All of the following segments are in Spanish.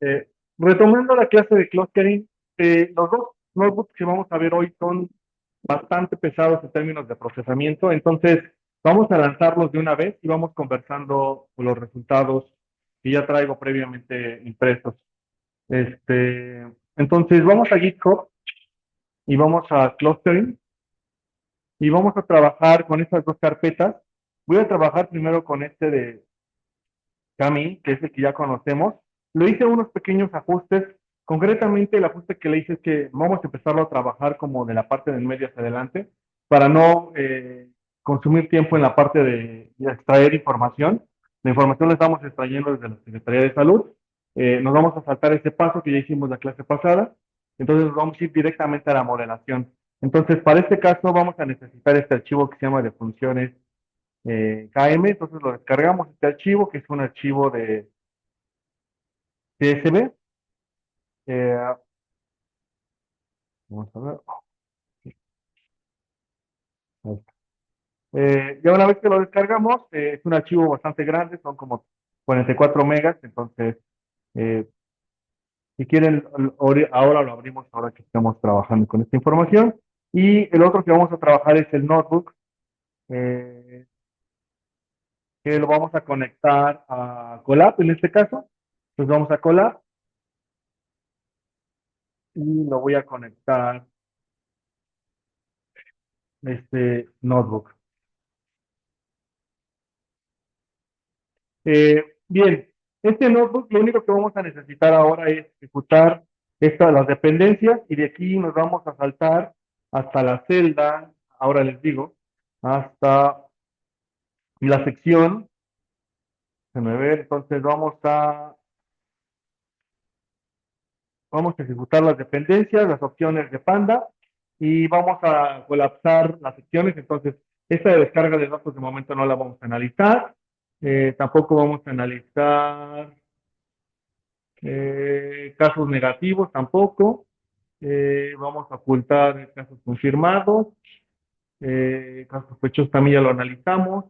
Eh, Retomando la clase de clustering, los dos notebooks que vamos a ver hoy son bastante pesados en términos de procesamiento, entonces vamos a lanzarlos de una vez y vamos conversando los resultados que ya traigo previamente impresos. Entonces vamos a GitHub y vamos a clustering y vamos a trabajar con estas dos carpetas. Voy a trabajar primero con este de Cami, que es el que ya conocemos. Le hice unos pequeños ajustes. Concretamente, el ajuste que le hice es que vamos a empezarlo a trabajar como de la parte del medio hacia adelante para no consumir tiempo en la parte de extraer información. La información la estamos extrayendo desde la Secretaría de Salud. Nos vamos a saltar ese paso que ya hicimos la clase pasada. Entonces, nos vamos a ir directamente a la modelación. Entonces, para este caso, vamos a necesitar este archivo que se llama de funciones KM, entonces lo descargamos este archivo, que es un archivo de CSV. Eh, Vamos a ver. Ahí está. Ya una vez que lo descargamos, es un archivo bastante grande, son como 44 megas, entonces, eh, si quieren, ahora lo abrimos, ahora que estamos trabajando con esta información. Y el otro que vamos a trabajar es el notebook, eh, que lo vamos a conectar a Colab en este caso. Entonces vamos a Colab y lo voy a conectar este notebook. Bien, este notebook lo único que vamos a necesitar ahora es ejecutar las dependencias y de aquí nos vamos a saltar hasta la celda, ahora les digo, hasta la sección, déjenme ver, entonces vamos a ejecutar las dependencias, las opciones de Panda y vamos a colapsar las secciones, entonces esta de descarga de datos de momento no la vamos a analizar, tampoco vamos a analizar casos negativos tampoco. Vamos a ocultar casos confirmados. Casos sospechosos también ya lo analizamos.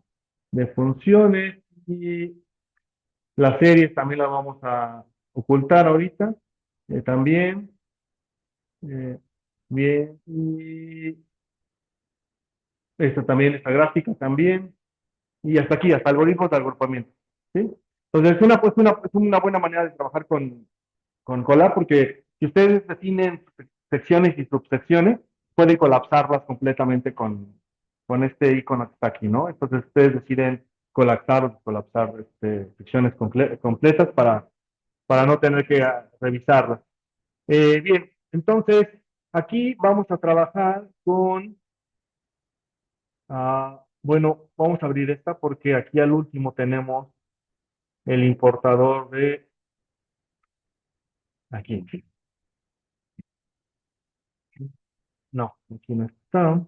De funciones y las series también las vamos a ocultar ahorita. También. eh, Bien. Y esta también, esta gráfica también. Y hasta aquí, hasta algoritmos de agrupamiento. ¿Sí? Entonces, es una buena manera de trabajar con Colab, porque si ustedes definen secciones y subsecciones, pueden colapsarlas completamente con este icono que está aquí, ¿no? Entonces ustedes deciden colapsar o colapsar secciones completas para no tener que revisarlas. Bien, entonces aquí vamos a trabajar con, bueno, vamos a abrir esta porque aquí al último tenemos el importador de, aquí, no, aquí no está.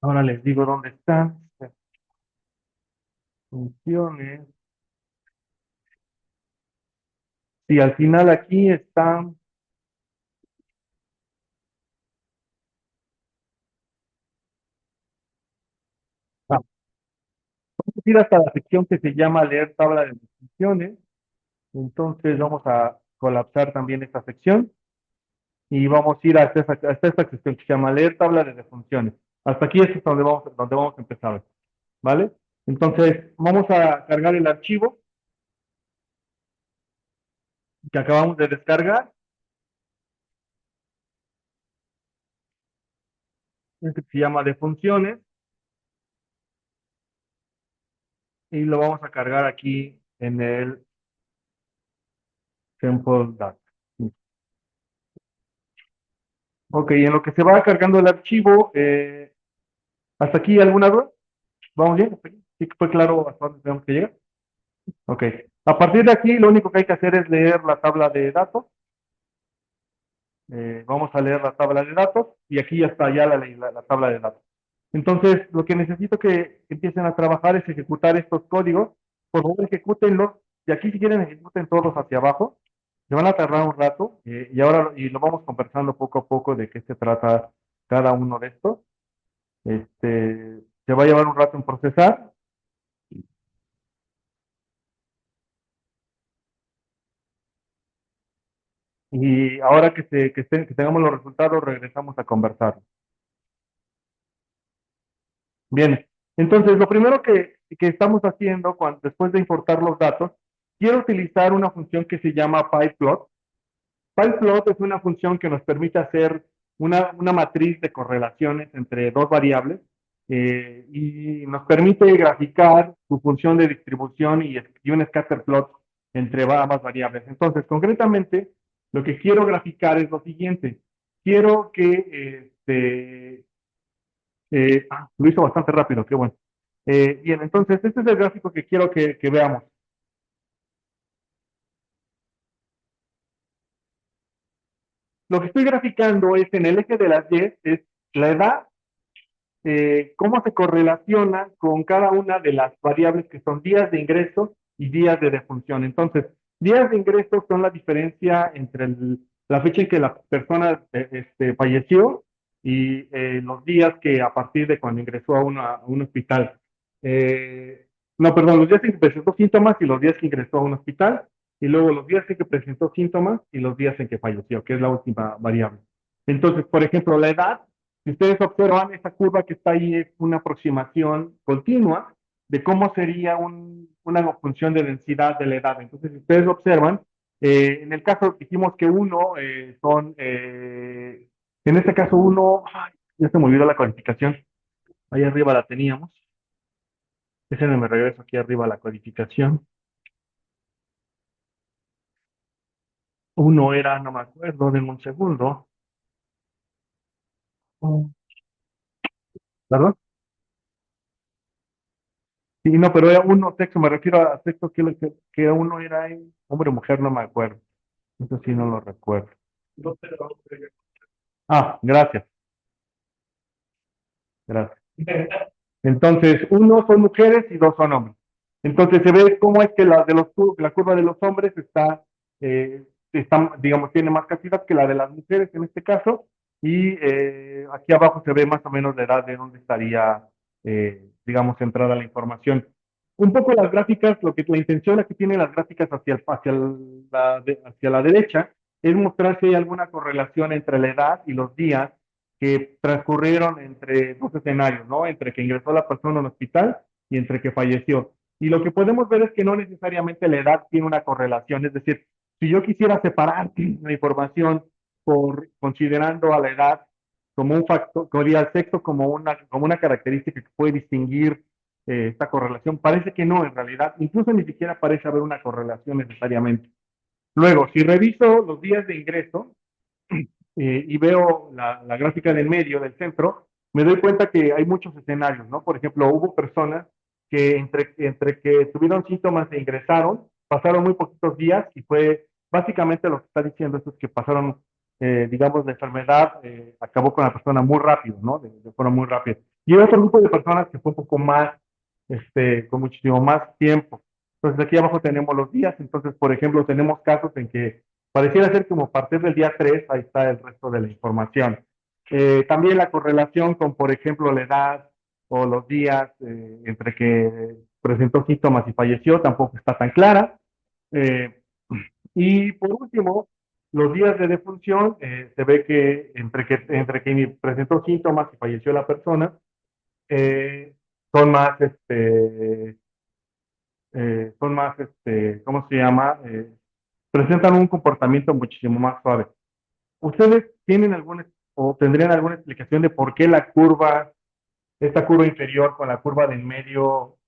Ahora les digo dónde están. Funciones. Sí, al final aquí está. Vamos a ir hasta la sección que se llama leer tabla de funciones. Entonces vamos a colapsar también esta sección y vamos a ir hasta esta sección que se llama leer tabla de funciones. Hasta aquí es donde vamos a empezar. ¿Vale? Entonces vamos a cargar el archivo que acabamos de descargar. Este que se llama de funciones y lo vamos a cargar aquí en el sample data. Ok, en lo que se va cargando el archivo, ¿hasta aquí alguna duda? ¿Vamos bien? ¿Sí que fue claro hasta dónde tenemos que llegar? Ok. A partir de aquí, lo único que hay que hacer es leer la tabla de datos. Vamos a leer la tabla de datos y aquí ya está ya la tabla de datos. Entonces, lo que necesito que empiecen a trabajar es ejecutar estos códigos. Por favor, ejecútenlos. Y aquí, si quieren, ejecuten todos hacia abajo. Se van a tardar un rato y ahora lo vamos conversando poco a poco de qué se trata cada uno de estos. Se va a llevar un rato en procesar. Y ahora que tengamos los resultados, regresamos a conversar. Bien, entonces lo primero que estamos haciendo después de importar los datos, quiero utilizar una función que se llama pyplot. Pyplot es una función que nos permite hacer una matriz de correlaciones entre dos variables y nos permite graficar su función de distribución y un scatter plot entre ambas variables. Entonces, concretamente, lo que quiero graficar es lo siguiente. Quiero que lo hizo bastante rápido, qué bueno. Bien, entonces este es el gráfico que quiero que veamos. Lo que estoy graficando es en el eje de las Y, es la edad, cómo se correlaciona con cada una de las variables que son días de ingreso y días de defunción. Entonces, días de ingreso son la diferencia entre la fecha en que la persona falleció y los días que a partir de cuando ingresó a un hospital. No, perdón, los días en que presentó síntomas y los días que ingresó a un hospital, y luego los días en que presentó síntomas y los días en que falleció, que es la última variable. Entonces, por ejemplo, la edad, si ustedes observan, esa curva que está ahí es una aproximación continua de cómo sería una función de densidad de la edad. Entonces, si ustedes observan, en el caso dijimos que uno en este caso uno, ay, ya se me olvidó la codificación, ahí arriba la teníamos, ese no me regreso aquí arriba a la codificación. Uno era, no me acuerdo, denme un segundo, ¿verdad? Sí, no, pero era uno sexo, me refiero a sexo que uno era hombre o mujer, no me acuerdo. Eso sí no lo recuerdo. Gracias, gracias. Entonces, uno son mujeres y dos son hombres. Entonces se ve cómo es que la curva de los hombres digamos, tiene más cantidad que la de las mujeres en este caso, y aquí abajo se ve más o menos la edad de dónde estaría, digamos, centrada la información. Un poco las gráficas, la intención aquí tiene las gráficas hacia la derecha, es mostrar si hay alguna correlación entre la edad y los días que transcurrieron entre dos escenarios, ¿no? Entre que ingresó la persona al hospital y entre que falleció. Y lo que podemos ver es que no necesariamente la edad tiene una correlación, es decir, si yo quisiera separar la información considerando a la edad como un factor, al sexo como una característica que puede distinguir esta correlación, parece que no, en realidad, incluso ni siquiera parece haber una correlación necesariamente. Luego, si reviso los días de ingreso, y veo la gráfica del medio, del centro, me doy cuenta que hay muchos escenarios, ¿no? Por ejemplo, hubo personas que entre que tuvieron síntomas e ingresaron, pasaron muy poquitos días y fue básicamente lo que está diciendo esto es que pasaron, digamos, la enfermedad acabó con la persona muy rápido, ¿no? De forma muy rápida. Y hay otro grupo de personas que fue un poco más, con muchísimo más tiempo. Entonces aquí abajo tenemos los días, entonces, por ejemplo, tenemos casos en que pareciera ser como a partir del día 3 ahí está el resto de la información. También la correlación con, por ejemplo, la edad o los días entre que presentó síntomas y falleció tampoco está tan clara. Eh, y por último, los días de defunción, se ve que entre que presentó síntomas y falleció la persona, eh, son más, ¿cómo se llama? Presentan un comportamiento muchísimo más suave. ¿Ustedes tienen alguna o tendrían alguna explicación de por qué esta curva inferior con la curva del medio,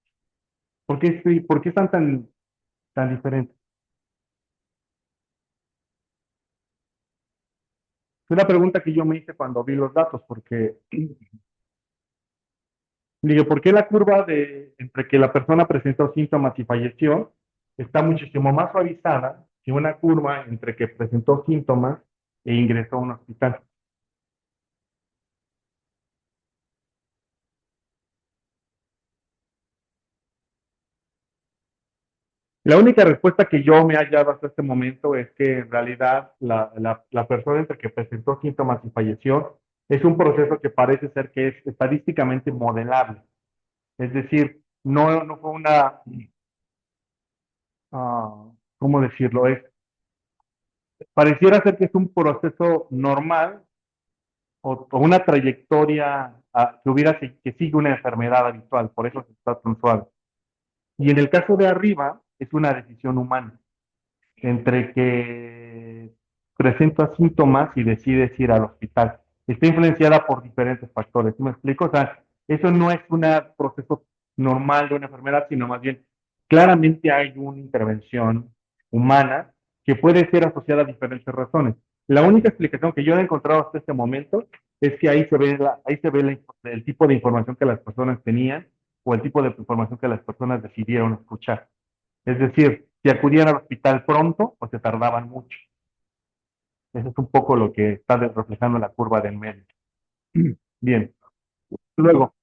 por qué están tan diferentes? Es una pregunta que yo me hice cuando vi los datos, porque digo, ¿por qué la curva entre que la persona presentó síntomas y falleció está muchísimo más suavizada que una curva entre que presentó síntomas e ingresó a un hospital? La única respuesta que yo me he hallado hasta este momento es que en realidad la persona entre que presentó síntomas y falleció es un proceso que parece ser que es estadísticamente modelable. Es decir, no fue una, ¿cómo decirlo? Pareciera ser que es un proceso normal o una trayectoria que sigue una enfermedad habitual, por eso está tan suave. Y en el caso de arriba, es una decisión humana, entre que presenta síntomas y decides ir al hospital. Está influenciada por diferentes factores. ¿Sí me explico? O sea, eso no es un proceso normal de una enfermedad, sino más bien, claramente hay una intervención humana que puede ser asociada a diferentes razones. La única explicación que yo he encontrado hasta este momento es que ahí se ve el tipo de información que las personas tenían o el tipo de información que las personas decidieron escuchar. Es decir, si acudían al hospital pronto o se tardaban mucho. Eso es un poco lo que está reflejando la curva del medio. Bien, luego,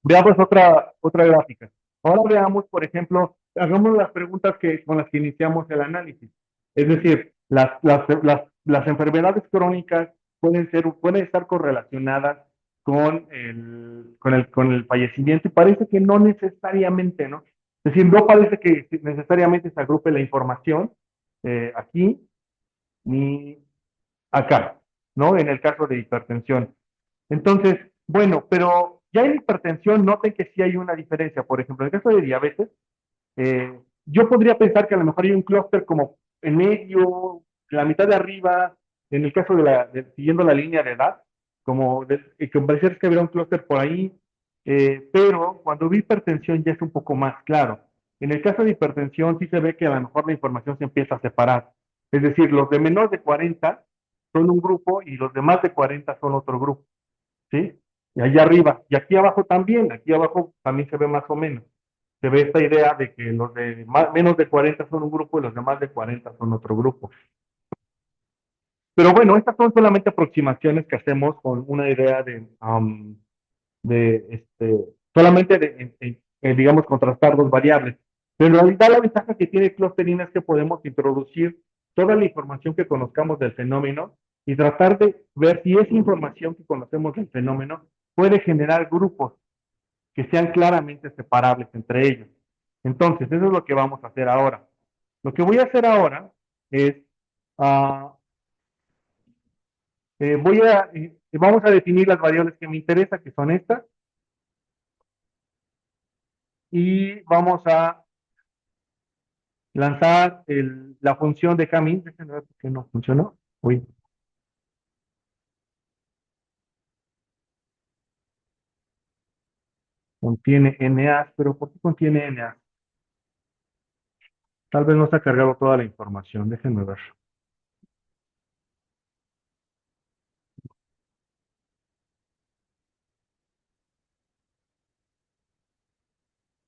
veamos otra gráfica. Ahora veamos, por ejemplo, hagamos las preguntas con las que iniciamos el análisis. Es decir, las enfermedades crónicas pueden estar correlacionadas con el fallecimiento y parece que no necesariamente, ¿no? Es decir, no parece que necesariamente se agrupe la información aquí ni acá, ¿no? En el caso de hipertensión. Entonces, bueno, pero ya en hipertensión noten que sí hay una diferencia. Por ejemplo, en el caso de diabetes, yo podría pensar que a lo mejor hay un clúster como en medio, la mitad de arriba, en el caso siguiendo la línea de edad, que parecer que habría un clúster por ahí, pero cuando vi hipertensión ya es un poco más claro. En el caso de hipertensión sí se ve que a lo mejor la información se empieza a separar. Es decir, los de menor de 40 son un grupo y los de más de 40 son otro grupo, ¿sí? Y allá arriba, y aquí abajo también se ve más o menos. Se ve esta idea de que los de menos de 40 son un grupo y los de más de 40 son otro grupo. Pero bueno, estas son solamente aproximaciones que hacemos con una idea solamente digamos, contrastar dos variables. Pero en realidad la ventaja que tiene Clustering es que podemos introducir toda la información que conozcamos del fenómeno y tratar de ver si esa información que conocemos del fenómeno puede generar grupos que sean claramente separables entre ellos. Entonces, eso es lo que vamos a hacer ahora. Lo que voy a hacer ahora es, ah, vamos a definir las variables que me interesan, que son estas, y vamos a lanzar la función de Hamming. Déjenme ver por qué no funcionó. Uy, contiene NA, pero ¿por qué contiene NA? Tal vez no se ha cargado toda la información. Déjenme ver.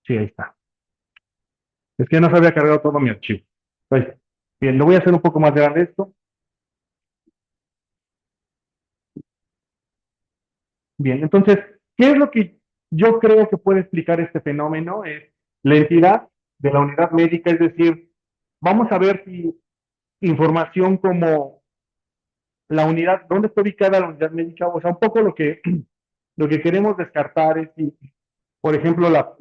Sí, ahí está. Es que no se había cargado todo mi archivo. Pues, bien, lo voy a hacer un poco más grande esto. Bien, entonces, ¿qué es lo que yo creo que puede explicar este fenómeno? Es la entidad de la unidad médica, es decir, vamos a ver si información como la unidad, dónde está ubicada la unidad médica, o sea, un poco lo que queremos descartar es si, por ejemplo, la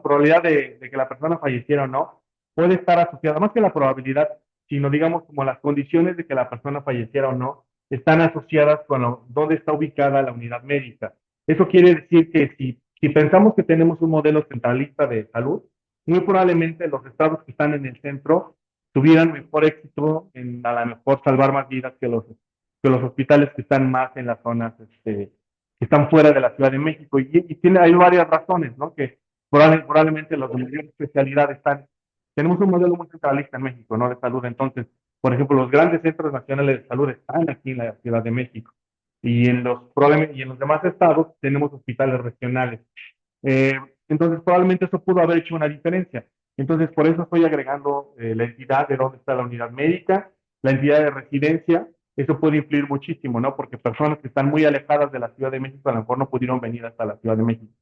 probabilidad de que la persona falleciera o no puede estar asociada, más que la probabilidad, sino digamos como las condiciones de que la persona falleciera o no, están asociadas con dónde está ubicada la unidad médica. Eso quiere decir que si pensamos que tenemos un modelo centralista de salud, muy probablemente los estados que están en el centro tuvieran mejor éxito en a lo mejor salvar más vidas que los hospitales que están más en las zonas que están fuera de la Ciudad de México. Y hay varias razones, ¿no? Que probablemente los de mayor especialidad tenemos un modelo muy centralista en México, ¿no? De salud. Entonces, por ejemplo, los grandes centros nacionales de salud están aquí en la Ciudad de México. Y en los demás estados tenemos hospitales regionales. Eh, entonces, probablemente eso pudo haber hecho una diferencia. Entonces, por eso estoy agregando la entidad de dónde está la unidad médica, la entidad de residencia. Eso puede influir muchísimo, ¿no? Porque personas que están muy alejadas de la Ciudad de México a lo mejor no pudieron venir hasta la Ciudad de México,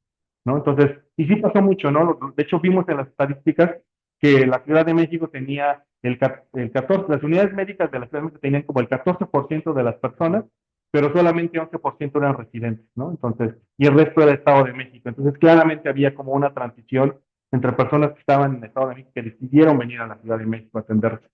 ¿no? Entonces, y sí pasó mucho, ¿no? De hecho, vimos en las estadísticas que la Ciudad de México tenía el 14, las unidades médicas de la Ciudad de México tenían como el 14% de las personas pero solamente 11% eran residentes, ¿no? Entonces, y el resto era Estado de México. Entonces, claramente había como una transición entre personas que estaban en el Estado de México que decidieron venir a la Ciudad de México a atenderse.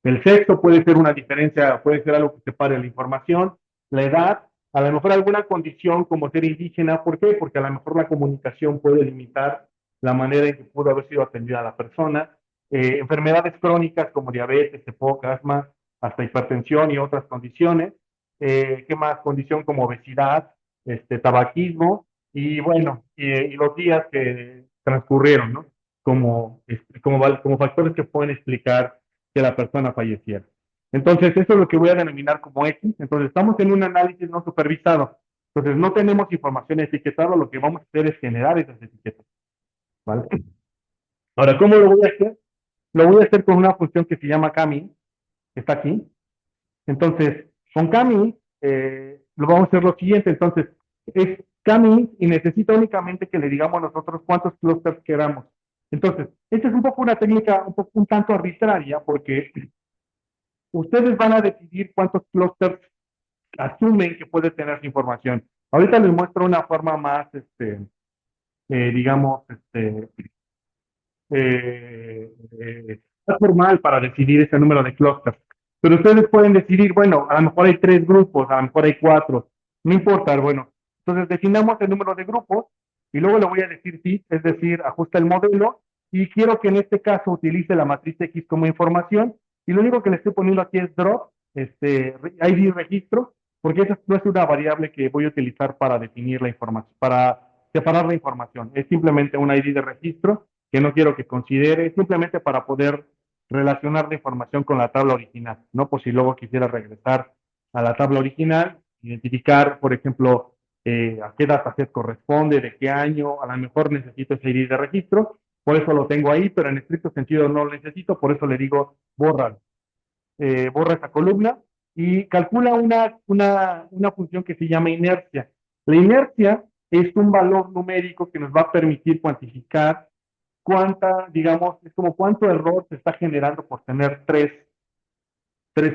El sexo puede ser una diferencia, puede ser algo que separe la información, la edad, a lo mejor alguna condición como ser indígena. ¿Por qué? Porque a lo mejor la comunicación puede limitar la manera en que pudo haber sido atendida la persona. Enfermedades crónicas como diabetes, EPOC, asma, hasta hipertensión y otras condiciones. ¿Qué más? Condición como obesidad, tabaquismo y bueno, y los días que transcurrieron, ¿no? Como factores que pueden explicar que la persona falleciera. Entonces, eso es lo que voy a denominar como X. Entonces, estamos en un análisis no supervisado. Entonces, no tenemos información etiquetada, lo que vamos a hacer es generar esas etiquetas. ¿Vale? Ahora, ¿cómo lo voy a hacer? Lo voy a hacer con una función que se llama Cami, que está aquí. Entonces, con Cami, lo vamos a hacer lo siguiente. Entonces, es Cami y necesita únicamente que le digamos nosotros cuántos clusters queramos. Entonces, esta es un poco una técnica un tanto arbitraria porque ustedes van a decidir cuántos clusters asumen que puede tener su información. Ahorita les muestro una forma más, digamos, más formal para decidir ese número de clusters. Pero ustedes pueden decidir, bueno, a lo mejor hay 3 grupos, a lo mejor hay 4, no importa, bueno. Entonces definamos el número de grupos y luego le voy a decir sí, es decir, ajusta el modelo y quiero que en este caso utilice la matriz X como información y lo único que le estoy poniendo aquí es drop, ID registro, porque esa no es una variable que voy a utilizar para definir la información, para separar la información. Es simplemente un ID de registro que no quiero que considere, simplemente para poder relacionar la información con la tabla original, ¿no? Por si luego quisiera regresar a la tabla original, identificar, por ejemplo, a qué dataset corresponde, de qué año, a lo mejor necesito ese ID de registro, por eso lo tengo ahí, pero en estricto sentido no lo necesito, por eso le digo borra, borra esa columna y calcula una función que se llama inercia. La inercia es un valor numérico que nos va a permitir cuantificar digamos, es como cuánto error se está generando por tener tres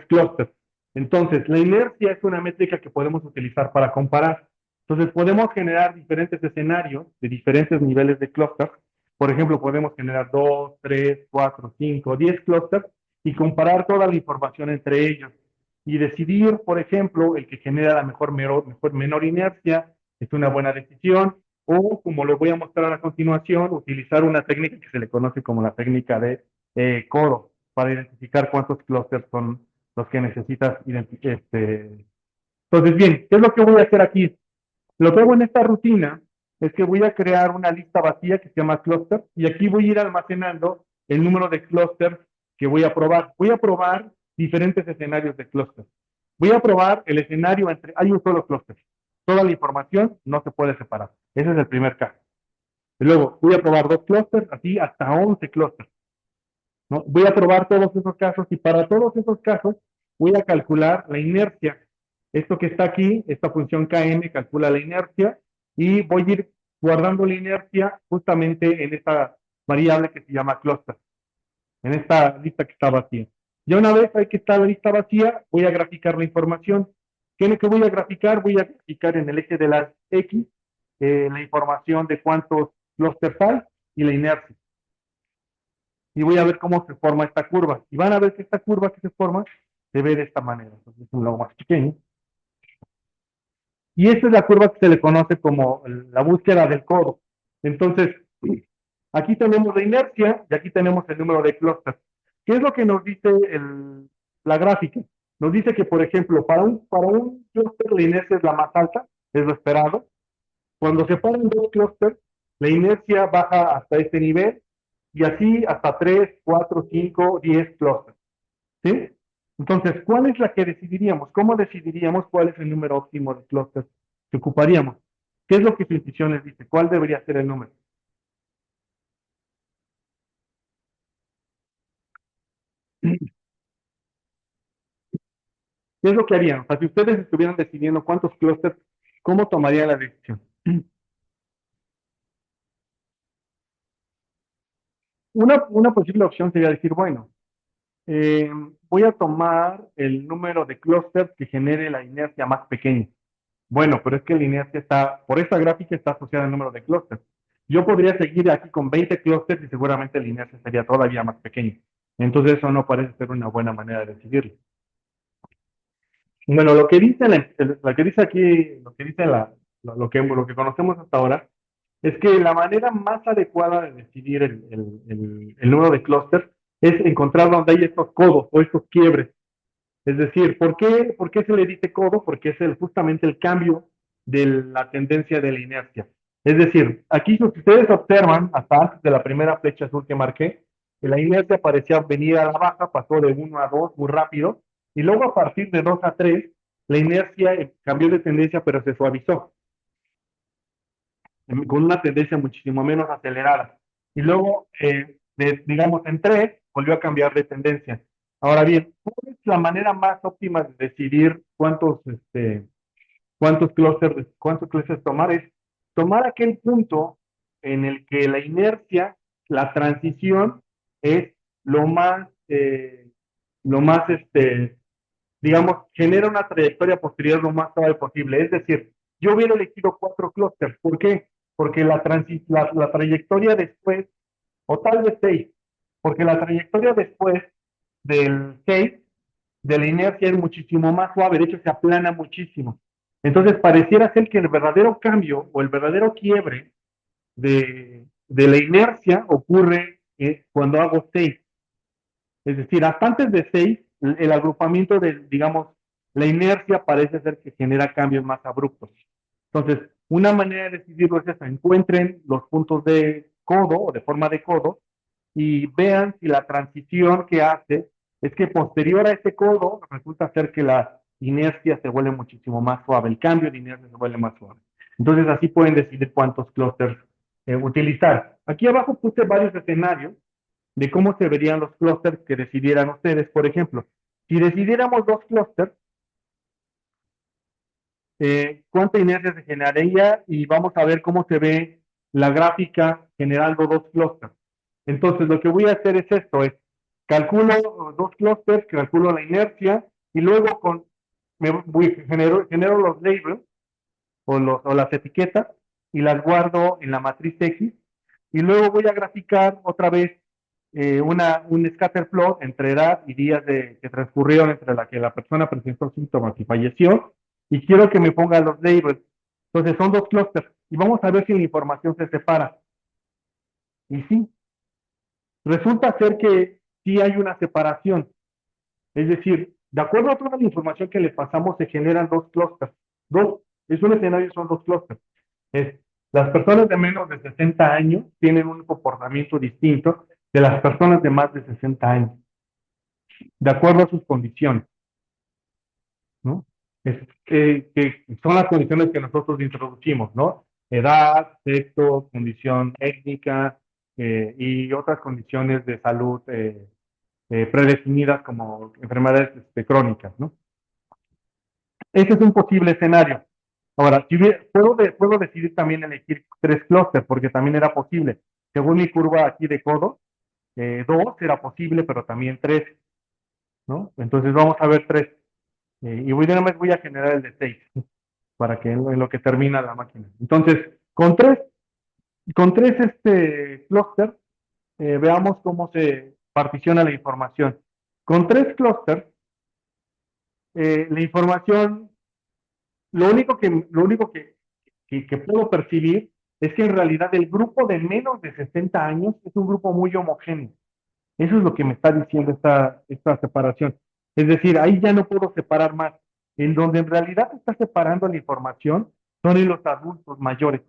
clústeres. Entonces, la inercia es una métrica que podemos utilizar para comparar. Entonces, podemos generar diferentes escenarios de diferentes niveles de clústeres. Por ejemplo, podemos generar 2, 3, 4, 5, 10 clústeres y comparar toda la información entre ellos. Y decidir, por ejemplo, el que genera la menor inercia es una buena decisión. O, como lo voy a mostrar a continuación, utilizar una técnica que se le conoce como la técnica de Coro para identificar cuántos clústeres son los que necesitas identificar. Entonces, bien, ¿qué es lo que voy a hacer aquí? Lo que hago en esta rutina es que voy a crear una lista vacía que se llama cluster y aquí voy a ir almacenando el número de clusters que voy a probar. Voy a probar diferentes escenarios de cluster. Voy a probar el escenario hay un solo cluster. Toda la información no se puede separar. Ese es el primer caso. Y luego voy a probar 2 clusters, así hasta 11 clusters. ¿No? Voy a probar todos esos casos y para todos esos casos voy a calcular la inercia. Esto que está aquí, esta función Km calcula la inercia y voy a ir guardando la inercia justamente en esta variable que se llama cluster, en esta lista que está vacía. Ya una vez que está la lista vacía, voy a graficar la información. ¿Qué es lo que voy a graficar? Voy a graficar en el eje de las X la información de cuántos clusters hay y la inercia y voy a ver cómo se forma esta curva. Y van a ver que esta curva que se forma se ve de esta manera. Entonces es un lado más pequeño. Y esta es la curva que se le conoce como la búsqueda del codo. Entonces, aquí tenemos la inercia y aquí tenemos el número de clústeres. ¿Qué es lo que nos dice la gráfica? Nos dice que, por ejemplo, para un clúster la inercia es la más alta, es lo esperado. Cuando se ponen 2 clústeres, la inercia baja hasta este nivel y así hasta 3, 4, 5, 10 clústeres. ¿Sí? Entonces, ¿cuál es la que decidiríamos? ¿Cómo decidiríamos cuál es el número óptimo de clústeres que ocuparíamos? ¿Qué es lo que su intuición les dice? ¿Cuál debería ser el número? ¿Qué es lo que harían? O sea, si ustedes estuvieran decidiendo cuántos clústeres, ¿cómo tomarían la decisión? Una posible opción sería decir, bueno, voy a tomar el número de clústeres que genere la inercia más pequeña. Bueno, pero es que la inercia está, por esta gráfica está asociada al número de clústeres. Yo podría seguir aquí con 20 clústeres y seguramente la inercia sería todavía más pequeña. Entonces eso no parece ser una buena manera de decidirlo. Bueno, lo que dice, lo que dice aquí, lo que dice lo que conocemos hasta ahora, es que la manera más adecuada de decidir el número de clústeres es encontrar donde hay estos codos o estos quiebres. Es decir, por qué se le dice codo? Porque es justamente el cambio de la tendencia de la inercia. Es decir, aquí si ustedes observan, hasta antes de la primera flecha azul que marqué, que la inercia parecía venir a la baja, pasó de 1 a 2 muy rápido, y luego a partir de 2 a 3, la inercia cambió de tendencia, pero se suavizó, con una tendencia muchísimo menos acelerada. Y luego, digamos, en 3, volvió a cambiar de tendencia. Ahora bien, ¿cuál es la manera más óptima de decidir cuántos clústeres tomar? Es tomar aquel punto en el que la inercia, la transición, es lo más, lo más, digamos, genera una trayectoria posterior lo más suave posible. Es decir, yo hubiera elegido 4 clústeres. ¿Por qué? Porque la trayectoria después, o tal vez 6, porque la trayectoria después del 6 de la inercia es muchísimo más suave, de hecho se aplana muchísimo. Entonces pareciera ser que el verdadero cambio o el verdadero quiebre de la inercia ocurre cuando hago 6. Es decir, hasta antes de 6, el agrupamiento de, digamos, la inercia parece ser que genera cambios más abruptos. Entonces, una manera de decidirlo es esa: encuentren los puntos de codo o de forma de codo y vean si la transición que hace es que posterior a ese codo resulta ser que la inercia se vuelve muchísimo más suave, el cambio de inercia se vuelve más suave. Entonces, así pueden decidir cuántos clústeres utilizar. Aquí abajo puse varios escenarios de cómo se verían los clústeres que decidieran ustedes. Por ejemplo, si decidiéramos 2 clústeres, cuánta inercia se generaría, y vamos a ver cómo se ve la gráfica generando 2 clústeres. Entonces, lo que voy a hacer es esto: calculo 2 clústeres, calculo la inercia, y luego genero los labels o las etiquetas y las guardo en la matriz X, y luego voy a graficar otra vez un scatter plot entre edad y días que transcurrieron entre la que la persona presentó síntomas y falleció, y quiero que me ponga los labels. Entonces son 2 clústeres y vamos a ver si la información se separa. Y sí, resulta ser que sí hay una separación. Es decir, de acuerdo a toda la información que le pasamos, se generan 2 clústeres. Es un escenario, son 2 clústeres. Es, las personas de menos de 60 años tienen un comportamiento distinto de las personas de más de 60 años, de acuerdo a sus condiciones, ¿no? Que son las condiciones que nosotros introducimos, ¿no? Edad, sexo, condición étnica y otras condiciones de salud predefinidas como enfermedades crónicas, ¿no? Ese es un posible escenario. Ahora, si puedo decidir también elegir 3 clústeres, porque también era posible. Según mi curva aquí de codo, 2 era posible, pero también 3, ¿no? Entonces vamos a ver 3. Y de una vez voy a generar el de 6 para que en lo que termina la máquina. Entonces, con tres clústeres, veamos cómo se particiona la información. Con 3 clústeres, la información, lo único que puedo percibir es que en realidad el grupo de menos de 60 años es un grupo muy homogéneo. Eso es lo que me está diciendo esta separación. Es decir, ahí ya no puedo separar más. En donde en realidad está separando la información son en los adultos mayores.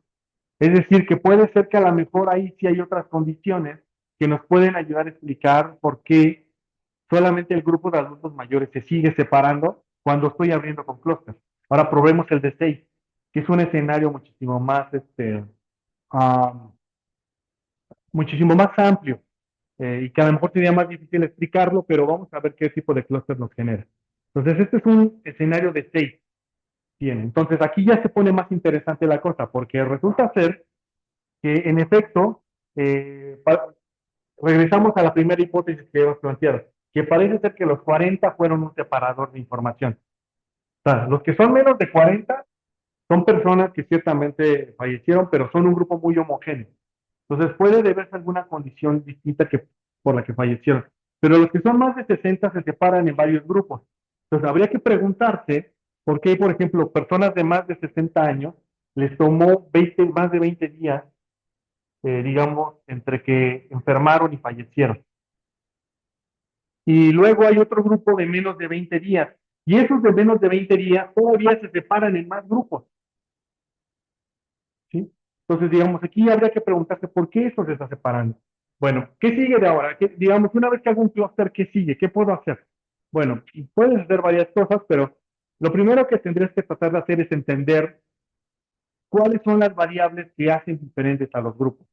Es decir, que puede ser que a lo mejor ahí sí hay otras condiciones que nos pueden ayudar a explicar por qué solamente el grupo de adultos mayores se sigue separando cuando estoy abriendo con clústeres. Ahora probemos el de 6, que es un escenario ah, muchísimo más amplio, y que a lo mejor sería más difícil explicarlo, pero vamos a ver qué tipo de clúster nos genera. Entonces, este es un escenario de 6. Bien, entonces aquí ya se pone más interesante la cosa, porque resulta ser que en efecto, regresamos a la primera hipótesis que hemos planteado, que parece ser que los 40 fueron un separador de información. O sea, los que son menos de 40 son personas que ciertamente fallecieron, pero son un grupo muy homogéneo. Entonces puede deberse a alguna condición distinta que, por la que fallecieron. Pero los que son más de 60 se separan en varios grupos. Entonces habría que preguntarse por qué, por ejemplo, personas de más de 60 años les tomó más de 20 días, digamos, entre que enfermaron y fallecieron. Y luego hay otro grupo de menos de 20 días. Y esos de menos de 20 días todavía se separan en más grupos. ¿Sí? Entonces, digamos, aquí habría que preguntarse por qué eso se está separando. Bueno, ¿qué sigue de ahora? Digamos, una vez que hago un clúster, ¿qué sigue? ¿Qué puedo hacer? Bueno, puedes hacer varias cosas, pero lo primero que tendrías que tratar de hacer es entender cuáles son las variables que hacen diferentes a los grupos.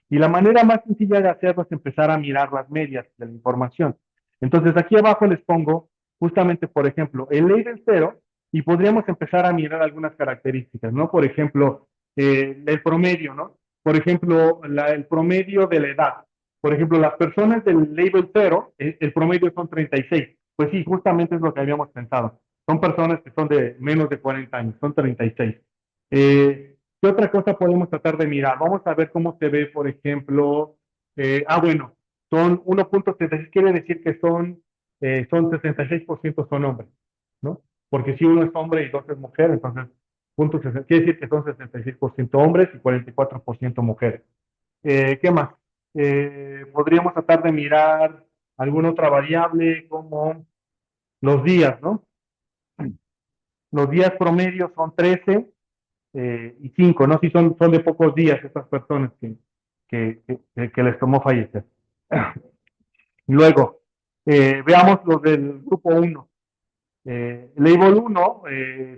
Y la manera más sencilla de hacerlo es empezar a mirar las medias de la información. Entonces, aquí abajo les pongo justamente, por ejemplo, el label cero y podríamos empezar a mirar algunas características, ¿no? Por ejemplo, el promedio, ¿no? Por ejemplo, el promedio de la edad. Por ejemplo, las personas del label cero, el promedio son 36. Pues sí, justamente es lo que habíamos pensado. Son personas que son de menos de 40 años, son 36. ¿Qué otra cosa podemos tratar de mirar? Vamos a ver cómo se ve, por ejemplo, bueno, son 1.76, quiere decir que son 66% son hombres, ¿no? Porque si uno es hombre y dos es mujer, entonces quiere decir que son 66% hombres y 44% mujeres. ¿Qué más? Podríamos tratar de mirar alguna otra variable como los días, ¿no? Los días promedios son 13 y 5, ¿no? Si son de pocos días estas personas que les tomó fallecer. Luego, veamos los del grupo 1. Label 1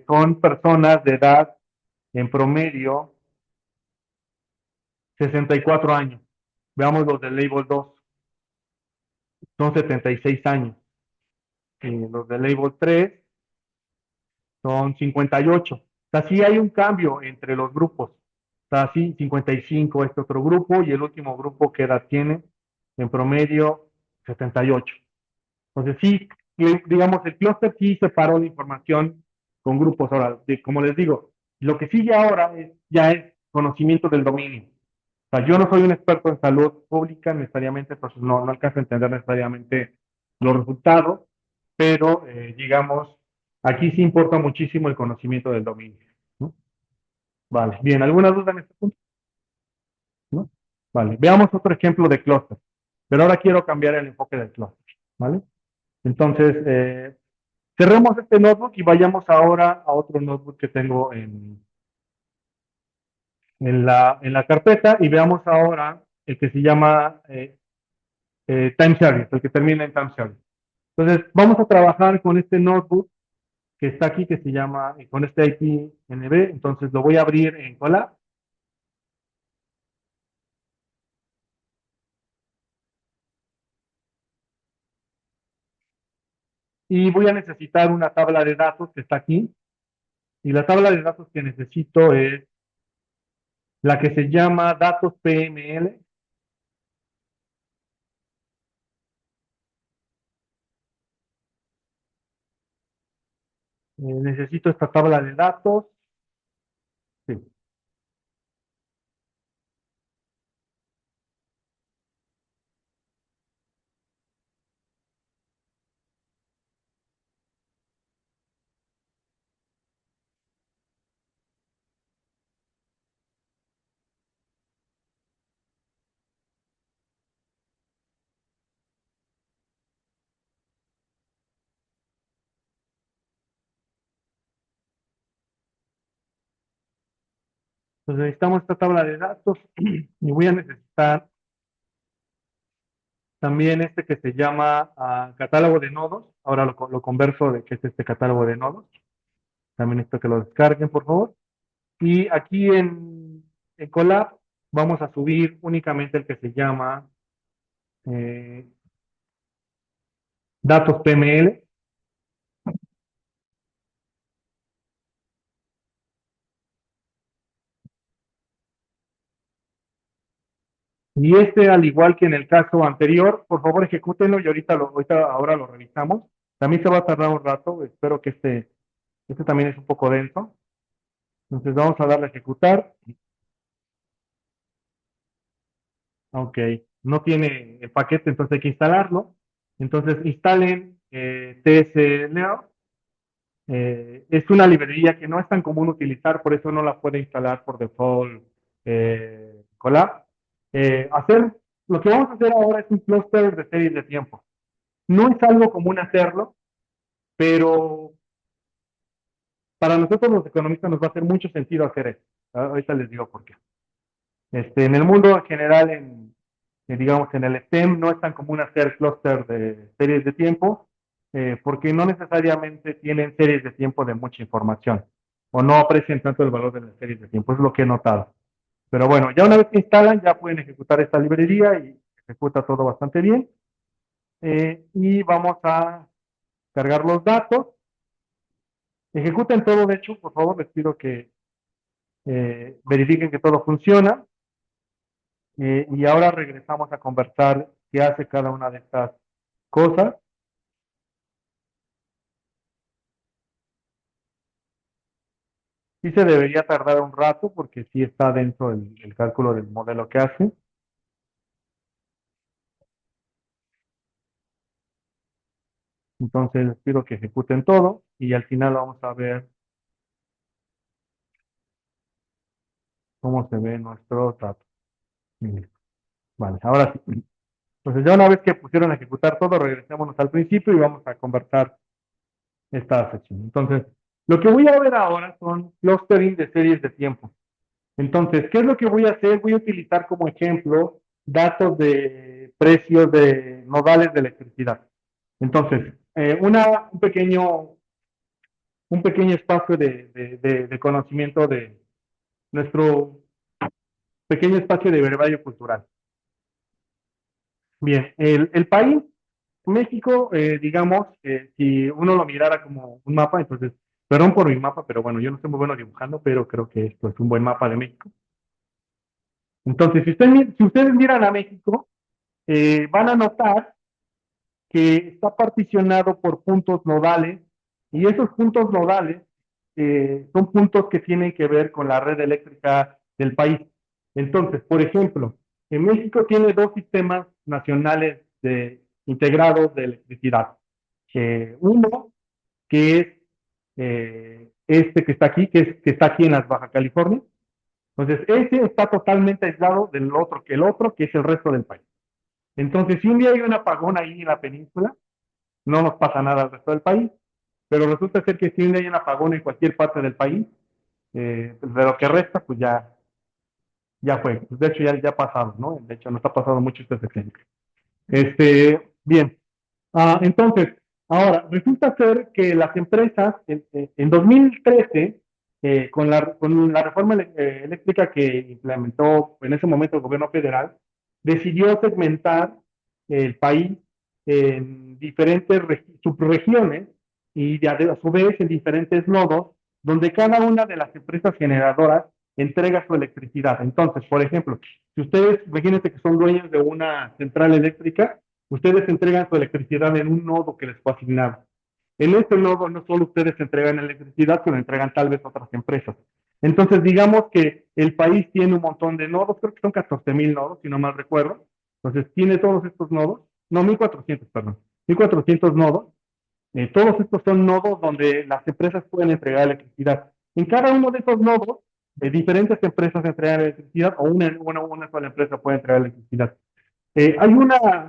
son personas de edad en promedio 64 años. Veamos los del Label 2, son 76 años. Los del Label 3 son 58. O sea, sí hay un cambio entre los grupos. O sea, sí, 55 este otro grupo y el último grupo que edad tiene en promedio 78. Entonces sí, digamos, el clúster sí separó la información con grupos. Ahora, como les digo, lo que sigue ahora ya es conocimiento del dominio. O sea, yo no soy un experto en salud pública necesariamente, pues no alcanzo a entender necesariamente los resultados, pero digamos, aquí sí importa muchísimo el conocimiento del dominio, ¿no? Vale, bien, ¿alguna duda en este punto? ¿No? Vale, veamos otro ejemplo de clúster, pero ahora quiero cambiar el enfoque del clúster, ¿vale? Entonces, cerremos este notebook y vayamos ahora a otro notebook que tengo en la carpeta y veamos ahora el que se llama time series, el que termina en time series. Entonces, vamos a trabajar con este notebook que está aquí, que se llama, con este IPNB. Entonces, lo voy a abrir en Colab. Y voy a necesitar una tabla de datos que está aquí. Y la tabla de datos que necesito es la que se llama datos PML. Necesito esta tabla de datos. Sí. Entonces necesitamos esta tabla de datos y voy a necesitar también este que se llama catálogo de nodos. Ahora lo converso de que es este catálogo de nodos. También esto que lo descarguen, por favor. Y aquí en Colab vamos a subir únicamente el que se llama eh, datos PML. Y este, al igual que en el caso anterior, por favor ejecútenlo y ahora lo revisamos. También se va a tardar un rato, espero que este también es un poco denso. Entonces vamos a darle a ejecutar. Ok, no tiene el paquete, entonces hay que instalarlo. Entonces instalen TSLO. Es una librería que no es tan común utilizar, por eso no la puede instalar por default Colab. Hacer, lo que vamos a hacer ahora es un cluster de series de tiempo. No es algo común hacerlo, pero para nosotros los economistas nos va a hacer mucho sentido hacer esto. Ahorita les digo por qué. En el mundo en general, digamos en el STEM, no es tan común hacer clúster de series de tiempo, porque no necesariamente tienen series de tiempo de mucha información, o no aprecian tanto el valor de las series de tiempo, es lo que he notado. Pero bueno, ya una vez que instalan, ya pueden ejecutar esta librería y ejecuta todo bastante bien. Y vamos a cargar los datos. Ejecuten todo, de hecho, por favor, les pido que verifiquen que todo funciona. Y ahora regresamos a conversar qué hace cada una de estas cosas. Sí se debería tardar un rato porque sí está dentro del cálculo del modelo que hace. Entonces les pido que ejecuten todo y al final vamos a ver cómo se ve nuestro dato. Vale, ahora sí. Entonces ya una vez que pusieron a ejecutar todo, regresémonos al principio y vamos a conversar esta sección. Entonces, lo que voy a ver ahora son clustering de series de tiempo. Entonces, ¿qué es lo que voy a hacer? Voy a utilizar como ejemplo datos de precios de nodales de electricidad. Entonces, un pequeño espacio de conocimiento de nuestro pequeño espacio de brevario cultural. Bien, el país, México, digamos, si uno lo mirara como un mapa, entonces, perdón por mi mapa, pero bueno, yo no soy muy bueno dibujando, pero creo que esto es un buen mapa de México. Entonces, si ustedes miran a México, van a notar que está particionado por puntos nodales y esos puntos nodales son puntos que tienen que ver con la red eléctrica del país. Entonces, por ejemplo, en México tiene dos sistemas nacionales integrados de electricidad. Uno que es este que está aquí, que está aquí en las Baja California. Entonces, ese está totalmente aislado del otro, que es el resto del país. Entonces, si un día hay un apagón ahí en la península, no nos pasa nada al resto del país, pero resulta ser que si un día hay un apagón en cualquier parte del país, de lo que resta, pues ya fue. Pues de hecho, ya ha pasado, ¿no? De hecho, nos ha pasado mucho este sexenio. Bien. Entonces, ahora, resulta ser que las empresas, en 2013, con la reforma eléctrica que implementó en ese momento el gobierno federal, decidió segmentar el país en diferentes subregiones y a su vez en diferentes nodos, donde cada una de las empresas generadoras entrega su electricidad. Entonces, por ejemplo, si ustedes, imagínense que son dueños de una central eléctrica, ustedes entregan su electricidad en un nodo que les fue asignado. En este nodo no solo ustedes entregan electricidad, sino entregan tal vez otras empresas. Entonces, digamos que el país tiene un montón de nodos, creo que son 14,000 nodos, si no mal recuerdo. Entonces, tiene todos estos nodos, no, 1,400, perdón, 1,400 nodos. Todos estos son nodos donde las empresas pueden entregar electricidad. En cada uno de esos nodos, diferentes empresas entregan electricidad o una sola empresa puede entregar electricidad.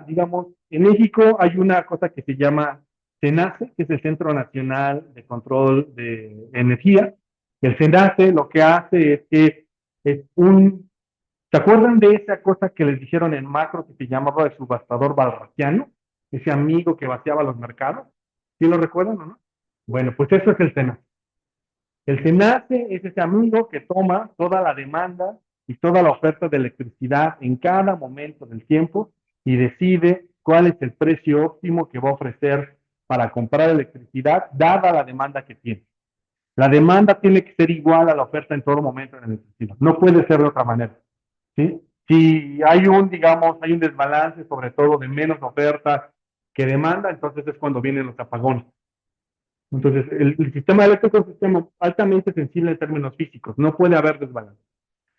Digamos, en México hay una cosa que se llama CENACE, que es el Centro Nacional de Control de Energía. El CENACE lo que hace es que es ¿se acuerdan de esa cosa que les dijeron en macro que se llamaba el subastador balraciano? Ese amigo que vaciaba los mercados. ¿Sí lo recuerdan o no? Bueno, pues eso es el CENACE. El SENACE es ese amigo que toma toda la demanda y toda la oferta de electricidad en cada momento del tiempo y decide cuál es el precio óptimo que va a ofrecer para comprar electricidad, dada la demanda que tiene. La demanda tiene que ser igual a la oferta en todo momento en electricidad. No puede ser de otra manera. ¿Sí? Si hay digamos, hay un desbalance, sobre todo de menos oferta que demanda, entonces es cuando vienen los apagones. Entonces, el sistema eléctrico es un sistema altamente sensible en términos físicos, no puede haber desbalance.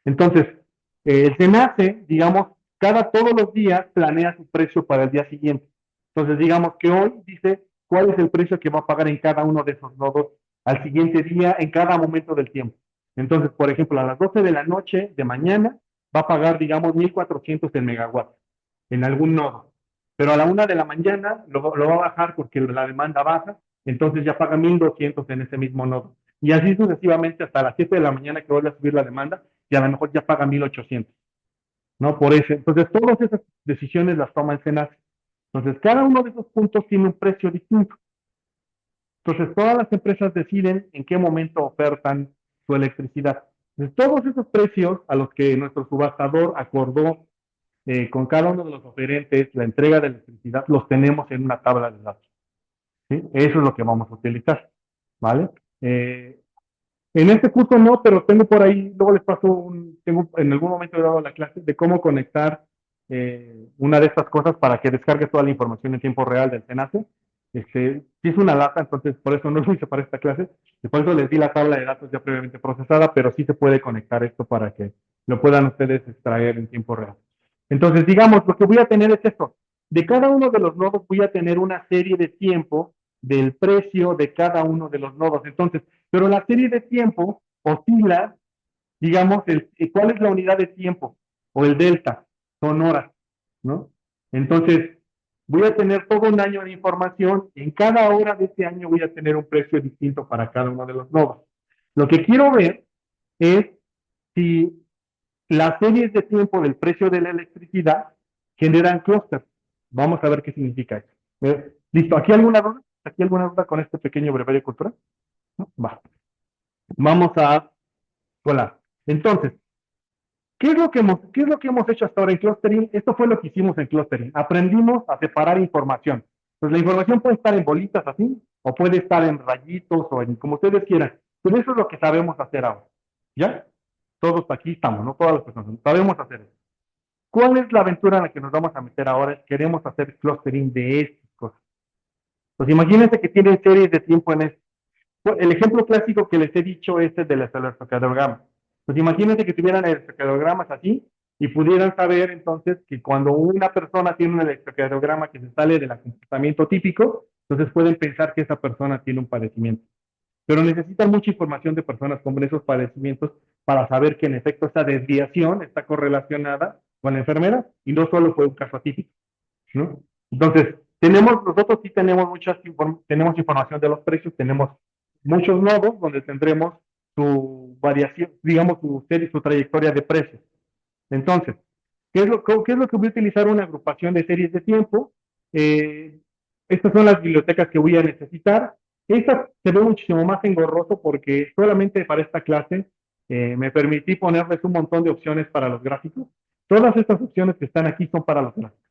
Entonces, el SENACE, digamos, todos los días planea su precio para el día siguiente. Entonces, digamos que hoy dice cuál es el precio que va a pagar en cada uno de esos nodos al siguiente día, en cada momento del tiempo. Entonces, por ejemplo, a las 12 de la noche de mañana va a pagar, digamos, 1400 el megawatt en algún nodo. Pero a la 1 de la mañana lo va a bajar porque la demanda baja, entonces ya paga 1200 en ese mismo nodo. Y así sucesivamente hasta las 7 de la mañana que vuelve a subir la demanda y a lo mejor ya paga 1800, ¿no? Por eso. Entonces, todas esas decisiones las toma el SENACE. Entonces, cada uno de esos puntos tiene un precio distinto. Entonces, todas las empresas deciden en qué momento ofertan su electricidad. Entonces, todos esos precios a los que nuestro subastador acordó con cada uno de los oferentes la entrega de electricidad, los tenemos en una tabla de datos. ¿Sí? Eso es lo que vamos a utilizar. ¿Vale? En este curso no, pero tengo por ahí, luego les paso tengo en algún momento he dado la clase de cómo conectar una de estas cosas para que descargue toda la información en tiempo real del SENACE. Sí es una lata, entonces por eso no lo hice para esta clase, y por eso les di la tabla de datos ya previamente procesada, pero sí se puede conectar esto para que lo puedan ustedes extraer en tiempo real. Entonces, digamos, lo que voy a tener es esto. De cada uno de los nodos voy a tener una serie de tiempo del precio de cada uno de los nodos. Entonces, pero la serie de tiempo oscila, digamos, ¿cuál es la unidad de tiempo? O el delta, son horas, ¿no? Entonces, voy a tener todo un año de información, y en cada hora de ese año voy a tener un precio distinto para cada uno de los nodos. Lo que quiero ver es si las series de tiempo del precio de la electricidad generan clústeres. Vamos a ver qué significa eso. ¿Listo? ¿Aquí alguna duda? ¿Aquí alguna duda con este pequeño brevario cultural? ¿No? Va. Vamos a volar. Entonces, qué es lo que hemos hecho hasta ahora en clustering? Esto fue lo que hicimos en clustering. Aprendimos a separar información. Pues la información puede estar en bolitas así, o puede estar en rayitos, o en como ustedes quieran. Pero eso es lo que sabemos hacer ahora. ¿Ya? Todos aquí estamos, ¿no? Todas las personas. Sabemos hacer eso. ¿Cuál es la aventura en la que nos vamos a meter ahora? Queremos hacer clustering de estas cosas. Pues imagínense que tienen series de tiempo en esto. El ejemplo clásico que les he dicho es el del electrocardiograma. Pues imagínense que tuvieran electrocardiogramas así y pudieran saber entonces que cuando una persona tiene un electrocardiograma que se sale del comportamiento típico, entonces pueden pensar que esa persona tiene un padecimiento. Pero necesitan mucha información de personas con esos padecimientos para saber que en efecto esa desviación está correlacionada con la enfermedad y no solo fue un caso atípico, ¿no? Entonces, nosotros sí tenemos tenemos información de los precios, tenemos muchos nodos donde tendremos su variación, digamos, su serie, su trayectoria de precios. Entonces, qué es lo que voy a utilizar? Una agrupación de series de tiempo. Eh, Estas son las bibliotecas que voy a necesitar. Esta se ve muchísimo más engorroso porque solamente para esta clase me permití ponerles un montón de opciones para los gráficos. Todas estas opciones que están aquí son para los gráficos.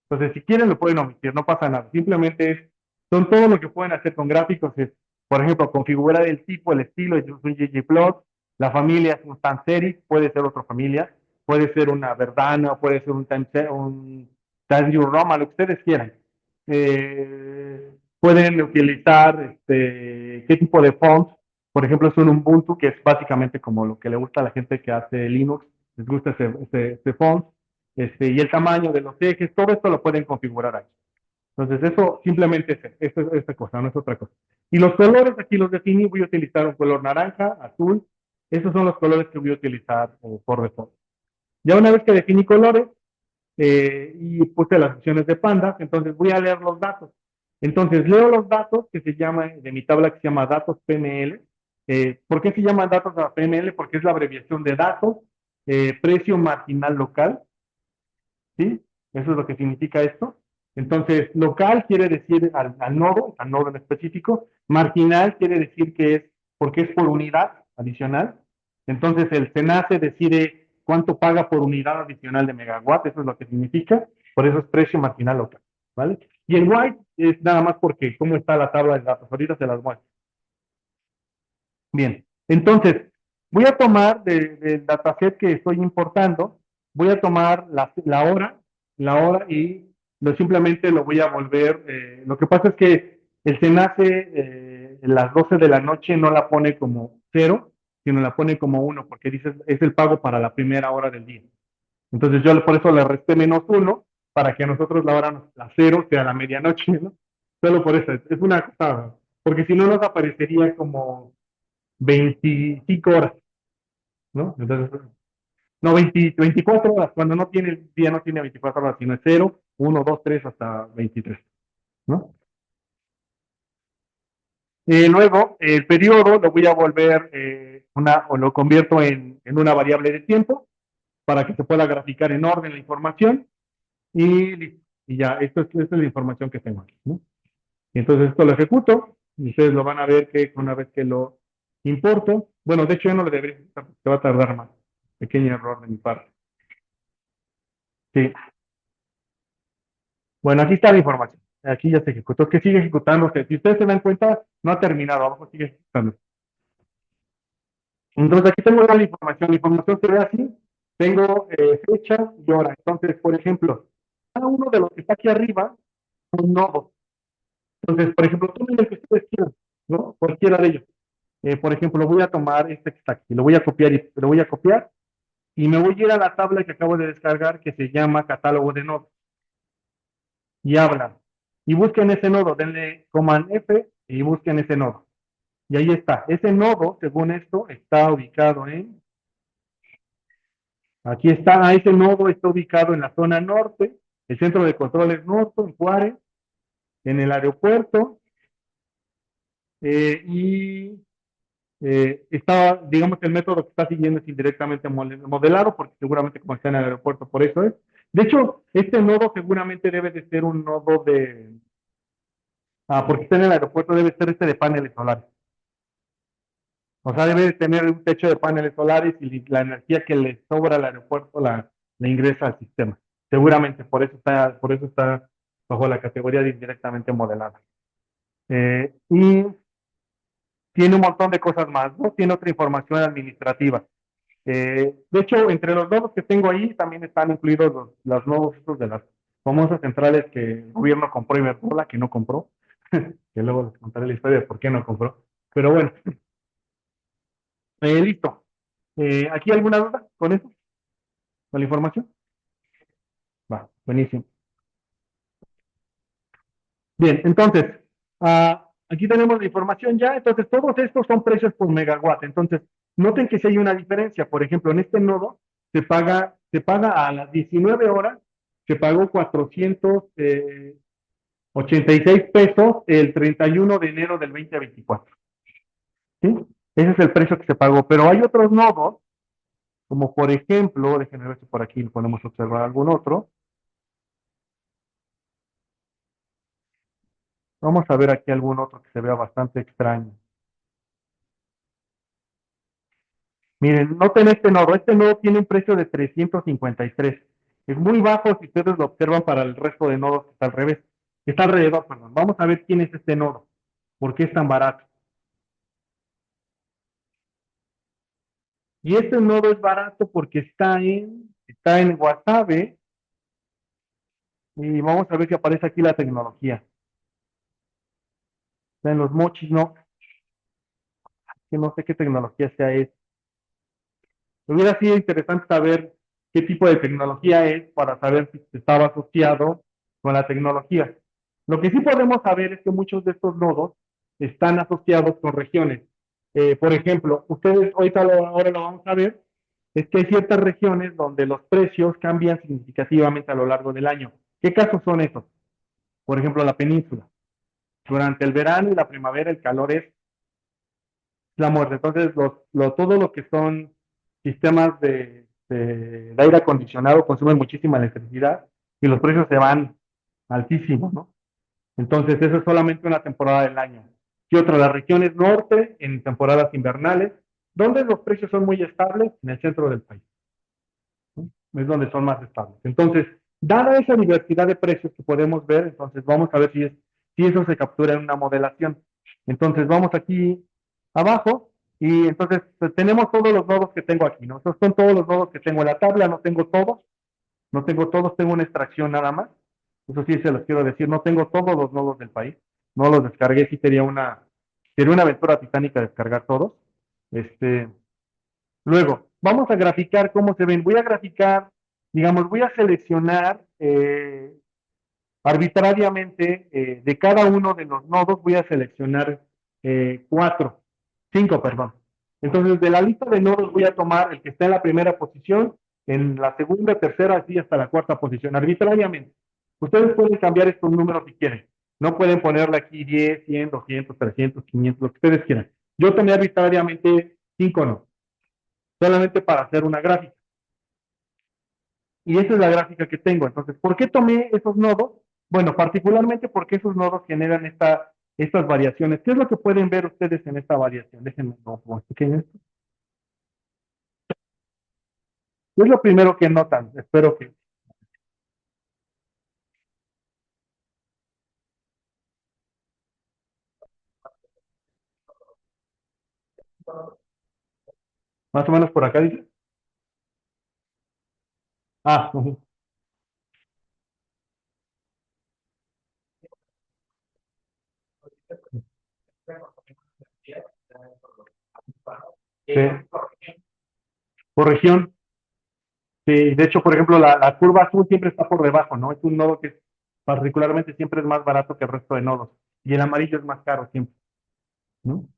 Entonces, si quieren, lo pueden omitir, no pasa nada. Simplemente son todo lo que pueden hacer con gráficos. Por ejemplo, configurar el tipo, el estilo, es un ggplot. La familia es un sans serif, puede ser otra familia. Puede ser una Verdana, puede ser un Times New Roman, lo que ustedes quieran. Pueden utilizar qué tipo de fonts. Por ejemplo, es un Ubuntu, que es básicamente como lo que le gusta a la gente que hace Linux. Les gusta ese font. Y el tamaño de los ejes, todo esto lo pueden configurar ahí. Entonces, eso simplemente es esta cosa, no es otra cosa. Y los colores aquí los definí, voy a utilizar un color naranja, azul. Esos son los colores que voy a utilizar por default. Ya una vez que definí colores y puse las opciones de pandas, entonces voy a leer los datos. Entonces, leo los datos que se llaman, de mi tabla que se llama datos PML. ¿Por qué se llaman datos PML? Porque es la abreviación de datos, precio marginal local. ¿Sí? Eso es lo que significa esto. Entonces, local quiere decir al nodo en específico. Marginal quiere decir que es porque es por unidad adicional. Entonces, el SENACE decide cuánto paga por unidad adicional de megawatt, eso es lo que significa. Por eso es precio marginal local, ¿vale? Y el white es nada más porque cómo está la tabla de datos. Ahorita se las muestro. Bien, entonces, voy a tomar del dataset que estoy importando, voy a tomar la hora y simplemente lo voy a volver. Lo que pasa es que El SENACE, las 12 de la noche no la pone como cero, sino la pone como uno, porque dice es el pago para la primera hora del día. Entonces yo por eso le resté menos uno, para que a nosotros la hora, la cero sea la medianoche, ¿no? Solo por eso, es una cosa, porque si no nos aparecería como 25 horas, ¿no? Entonces, no, 24 horas, cuando no tiene el día, no tiene 24 horas, sino es cero, uno, 2, 3 hasta 23, ¿no? Luego, el periodo lo voy a volver o lo convierto en una variable de tiempo para que se pueda graficar en orden la información y listo. Y ya, esta es la información que tengo aquí, ¿no? Y entonces esto lo ejecuto y ustedes lo van a ver que una vez que lo importo, bueno, de hecho yo no lo debería ejecutar porque va a tardar más. Pequeño error de mi parte. Sí. Bueno, aquí está la información. Aquí ya se ejecutó. Es que sigue ejecutándose. Si ustedes se dan cuenta, no ha terminado. Abajo sigue ejecutando. Entonces aquí tengo la información. La información se ve así. Tengo fecha y hora. Entonces, por ejemplo, cada uno de los que está aquí arriba son nodos. Entonces, por ejemplo, tomen el que ustedes quieran, ¿no? Cualquiera de ellos. Por ejemplo, voy a tomar este que está aquí. Lo voy a copiar y me voy a ir a la tabla que acabo de descargar que se llama catálogo de nodos. Y hablan. Y busquen ese nodo. Denle command F y busquen ese nodo. Y ahí está. Ese nodo, según esto, está ubicado aquí está, ese nodo está ubicado en la zona norte, el centro de control es norte, en Juárez, en el aeropuerto, y está, digamos, el método que está siguiendo es indirectamente modelado, porque seguramente como está en el aeropuerto, por eso es. De hecho, este nodo seguramente debe de ser un nodo porque está en el aeropuerto, debe ser este de paneles solares. O sea, debe de tener un techo de paneles solares y la energía que le sobra al aeropuerto la ingresa al sistema. Seguramente, por eso está bajo la categoría de indirectamente modelada. Y tiene un montón de cosas más, ¿no? Tiene otra información administrativa. De hecho, entre los nodos que tengo ahí también están incluidos los nodos estos de las famosas centrales que el gobierno compró y Iberdrola, que no compró, que luego les contaré la historia de por qué no compró. Pero bueno, listo. ¿Aquí alguna duda con eso? ¿Con la información? Va, buenísimo. Bien, entonces, aquí tenemos la información ya. Entonces, todos estos son precios por megawatt. Entonces, noten que si hay una diferencia. Por ejemplo, en este nodo se paga a las 19 horas, se pagó 486 pesos el 31 de enero del 2024. ¿Sí? Ese es el precio que se pagó. Pero hay otros nodos, como por ejemplo, déjenme ver si por aquí podemos observar algún otro. Vamos a ver aquí algún otro que se vea bastante extraño. Miren, noten este nodo. Este nodo tiene un precio de 353. Es muy bajo si ustedes lo observan para el resto de nodos que está al revés. Está alrededor, perdón. Vamos a ver quién es este nodo. ¿Por qué es tan barato? Y este nodo es barato porque está en Wasabi. Y vamos a ver que aparece aquí la tecnología. Está en los mochis, no, que no sé qué tecnología sea esta. Hubiera sido interesante saber qué tipo de tecnología es para saber si estaba asociado con la tecnología. Lo que sí podemos saber es que muchos de estos nodos están asociados con regiones. Por ejemplo, ustedes ahora lo vamos a ver, es que hay ciertas regiones donde los precios cambian significativamente a lo largo del año. ¿Qué casos son esos? Por ejemplo, la península. Durante el verano y la primavera el calor es la muerte. Entonces, todo lo que son sistemas de aire acondicionado consumen muchísima electricidad y los precios se van altísimos, ¿no? Entonces, eso es solamente una temporada del año. Y otra, las regiones norte, en temporadas invernales, donde los precios son muy estables, en el centro del país, ¿no? Es donde son más estables. Entonces, dada esa diversidad de precios que podemos ver, entonces vamos a ver si eso se captura en una modelación. Entonces, vamos aquí abajo y entonces tenemos todos los nodos que tengo aquí, ¿no? Estos son todos los nodos que tengo en la tabla, no tengo todos, tengo una extracción nada más. Eso sí se los quiero decir, no tengo todos los nodos del país. no los descargué, sí sería una aventura titánica descargar todos. Luego, vamos a graficar cómo se ven. Voy a graficar, digamos, voy a seleccionar arbitrariamente de cada uno de los nodos, voy a seleccionar cuatro, cinco, perdón. Entonces, de la lista de nodos voy a tomar el que está en la primera posición, en la segunda, tercera, así hasta la cuarta posición, arbitrariamente. Ustedes pueden cambiar estos números si quieren. No pueden ponerle aquí 10, 100, 200, 300, 500, lo que ustedes quieran. Yo tomé arbitrariamente 5 nodos, solamente para hacer una gráfica. Y esa es la gráfica que tengo. Entonces, ¿por qué tomé esos nodos? Bueno, particularmente porque esos nodos generan estas variaciones. ¿Qué es lo que pueden ver ustedes en esta variación? Déjenme como pequeño esto. ¿Qué es lo primero que notan? Espero que más o menos por acá dice. Ah, ujú. Sí, por región. Sí, de hecho, por ejemplo, la curva azul siempre está por debajo, ¿no? Es un nodo que particularmente siempre es más barato que el resto de nodos. Y el amarillo es más caro siempre, ¿no?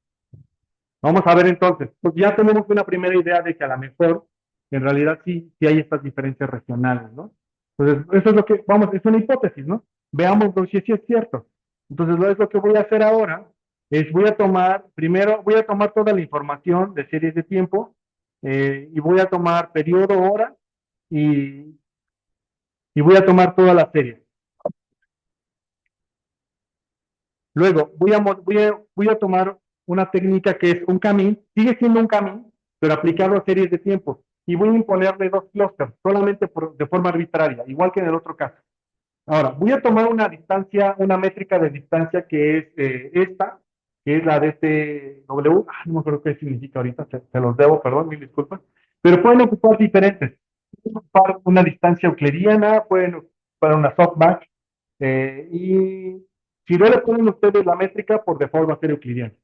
Vamos a ver entonces, pues ya tenemos una primera idea de que a lo mejor en realidad sí hay estas diferencias regionales, ¿no? Entonces, eso es lo que, vamos, es una hipótesis, ¿no? Veamos si es cierto. Entonces, es lo que voy a hacer ahora es voy a tomar, primero voy a tomar toda la información de series de tiempo y voy a tomar periodo, hora y, y voy a tomar todas las series. Luego, voy a tomar una técnica que es un camín, sigue siendo un camín, pero aplicarlo a series de tiempo. Y voy a imponerle dos clusters, solamente de forma arbitraria, igual que en el otro caso. Ahora, voy a tomar una distancia, una métrica de distancia que es esta, que es la de este W. No me acuerdo qué significa ahorita, se los debo, perdón, mil disculpas. Pero pueden ocupar diferentes. Pueden ocupar una distancia euclidiana, pueden ocupar una softmax, y si no le ponen ustedes la métrica, por default va a ser euclidiana.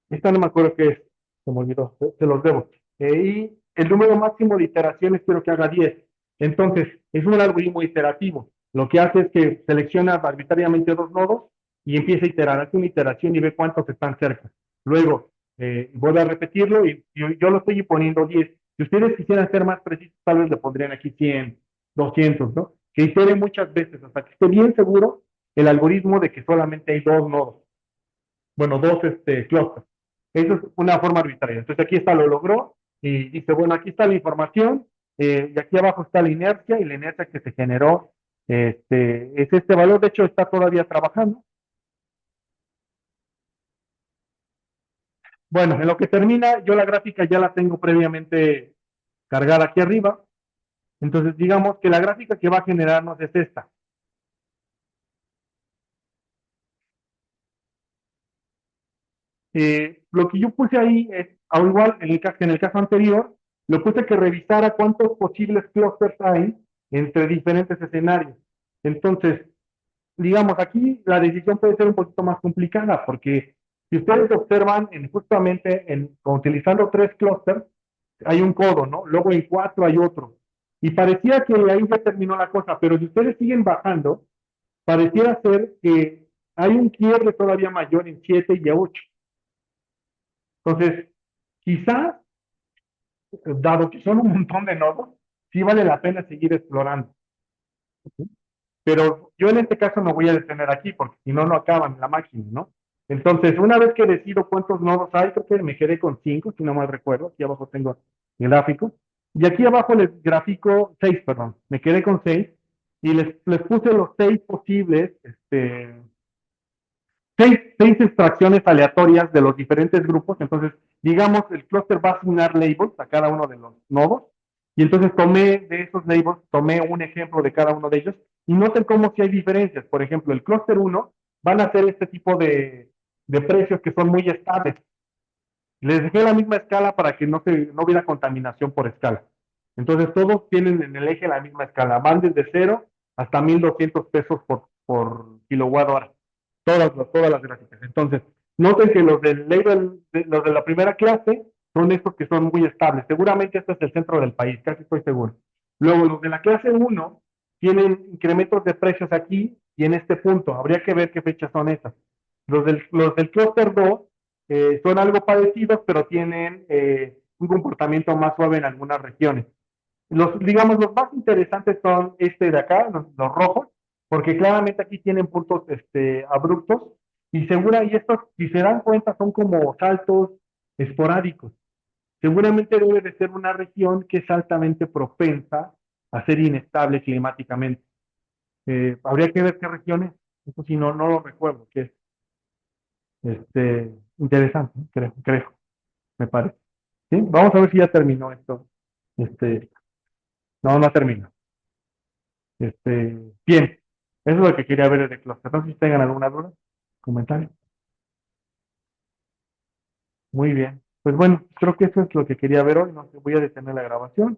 Esta no me acuerdo qué es, se me olvidó, se los debo. Y el número máximo de iteraciones quiero que haga 10. Entonces, es un algoritmo iterativo. Lo que hace es que selecciona arbitrariamente dos nodos y empieza a iterar, hace una iteración y ve cuántos están cerca. Luego, vuelve a repetirlo y yo lo estoy poniendo 10. Si ustedes quisieran ser más precisos, tal vez le pondrían aquí 100, 200, ¿no? Que itere muchas veces hasta que esté bien seguro el algoritmo de que solamente hay dos nodos. Bueno, dos clusters. Eso es una forma arbitraria. Entonces aquí está, lo logró y dice, bueno, aquí está la información y aquí abajo está la inercia y la inercia que se generó es este valor. De hecho, está todavía trabajando. Bueno, en lo que termina, yo la gráfica ya la tengo previamente cargada aquí arriba. Entonces, digamos que la gráfica que va a generarnos es esta. Lo que yo puse ahí es, al igual en el caso anterior, lo puse que revisara cuántos posibles clusters hay entre diferentes escenarios. Entonces, digamos, aquí la decisión puede ser un poquito más complicada, porque si ustedes observan justamente utilizando tres clusters, hay un codo, ¿no? Luego en cuatro hay otro. Y parecía que ahí ya terminó la cosa, pero si ustedes siguen bajando, pareciera ser que hay un quiebre todavía mayor en 7 y 8. Entonces, quizás, dado que son un montón de nodos, sí vale la pena seguir explorando. Pero yo en este caso me voy a detener aquí porque si no, no acaban la máquina, ¿no? Entonces, una vez que decido cuántos nodos hay, creo que me quedé con 5, si no mal recuerdo. Aquí abajo tengo el gráfico. Y aquí abajo les grafico 6, perdón. Me quedé con 6 y les puse los 6 posibles, seis extracciones aleatorias de los diferentes grupos. Entonces, digamos, el clúster va a asignar labels a cada uno de los nodos. Y entonces tomé de esos labels, tomé un ejemplo de cada uno de ellos. Y noten cómo si hay diferencias. Por ejemplo, el clúster uno van a hacer este tipo de precios que son muy estables. Les dejé la misma escala para que no hubiera contaminación por escala. Entonces, todos tienen en el eje la misma escala. Van desde 0 hasta 1,200 pesos por kilowatt hora. todas las gráficas. Entonces, noten que los del label, los de la primera clase, son estos que son muy estables. Seguramente este es el centro del país, casi estoy seguro. Luego, los de la clase uno tienen incrementos de precios aquí y en este punto. Habría que ver qué fechas son esas. Los del clúster 2 son algo parecidos, pero tienen un comportamiento más suave en algunas regiones. Digamos, los más interesantes son este de acá, los rojos, porque claramente aquí tienen puntos abruptos y estos, si se dan cuenta, son como saltos esporádicos. Seguramente debe de ser una región que es altamente propensa a ser inestable climáticamente. Habría que ver qué regiones, eso sí, no lo recuerdo, que es interesante, creo, me parece. ¿Sí? Vamos a ver si ya terminó esto. Este, no terminó. Bien, eso es lo que quería ver de clúster. No sé si tengan alguna duda, comentario. Muy bien. Pues bueno, creo que eso es lo que quería ver hoy. No sé, voy a detener la grabación.